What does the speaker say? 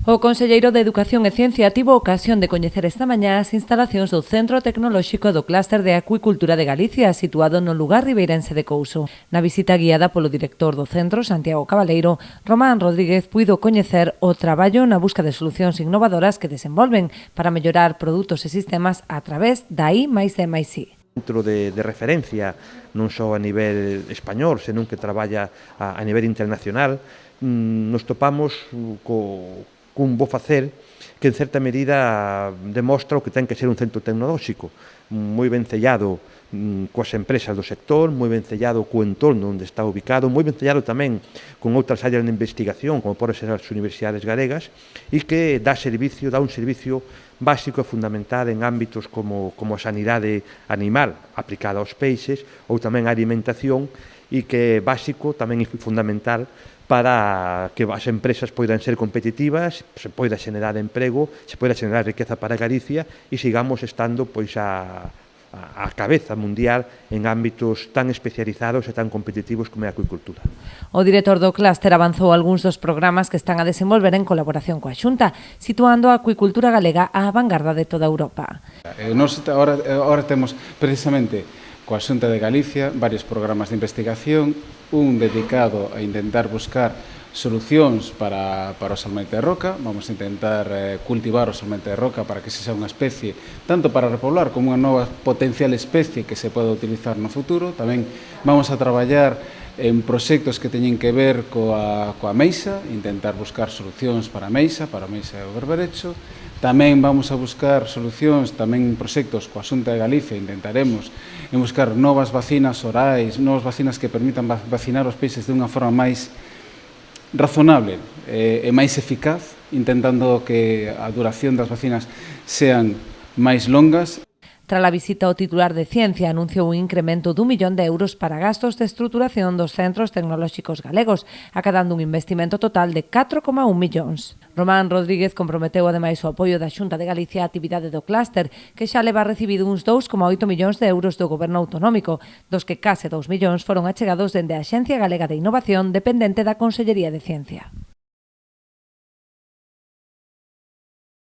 O conselleiro de Educación e Ciencia tivo ocasión de coñecer esta mañá as instalacións do Centro Tecnolóxico do Clúster de Acuicultura de Galicia, situado no lugar ribeirense de Couso. Na visita guiada polo director do centro, Santiago Cabaleiro, Román Rodríguez puido coñecer o traballo na busca de solucións innovadoras que desenvolven para mellorar produtos e sistemas a través da I+D+I. Centro de referencia non só a nivel español, senón que traballa a nivel internacional. Nos topamos cun bo facer que en certa medida demostra o que ten que ser un centro tecnolóxico, moi ben sellado coas empresas do sector, moi ben sellado co entorno onde está ubicado, moi ben sellado tamén con outras áreas de investigación, como pode ser as universidades galegas, e que dá un servicio básico e fundamental en ámbitos como a sanidade animal aplicada aos peixes ou tamén a alimentación, e que é básico tamén e fundamental para que as empresas poidan ser competitivas, se poida xenerar emprego, se poida xenerar riqueza para Galicia e sigamos estando pois a cabeza mundial en ámbitos tan especializados e tan competitivos como é a acuicultura. O director do clúster avanzou algúns dos programas que están a desenvolver en colaboración coa Xunta, situando a acuicultura galega á vanguarda de toda Europa. Nós agora temos precisamente coa Xunta de Galicia varios programas de investigación, un dedicado a intentar buscar solucións para o salmete de roca. Vamos a intentar cultivar o salmete de roca para que se sea unha especie tanto para repoblar como unha nova potencial especie que se poda utilizar no futuro. Tamén vamos a traballar en proxectos que teñen que ver coa meixa, intentar buscar solucións para a meixa e o berberecho. Tamén vamos a buscar solucións, tamén proxectos coa Xunta de Galicia, intentaremos en buscar novas vacinas orais, novas vacinas que permitan vacinar os peixes de unha forma máis razonable e máis eficaz, intentando que a duración das vacinas sean máis longas. Tras a visita, o titular de Ciencia anunciou un incremento d'1 millón de euros para gastos de estruturación dos centros tecnolóxicos galegos, acadando un investimento total de 4,1 millóns. Román Rodríguez comprometeu ademais o apoio da Xunta de Galicia á actividade do clúster, que xa leva recibido uns 2,8 millóns de euros do Goberno autonómico, dos que case 2 millóns foron achegados dende a Axencia Galega de Innovación, dependente da Consellería de Ciencia.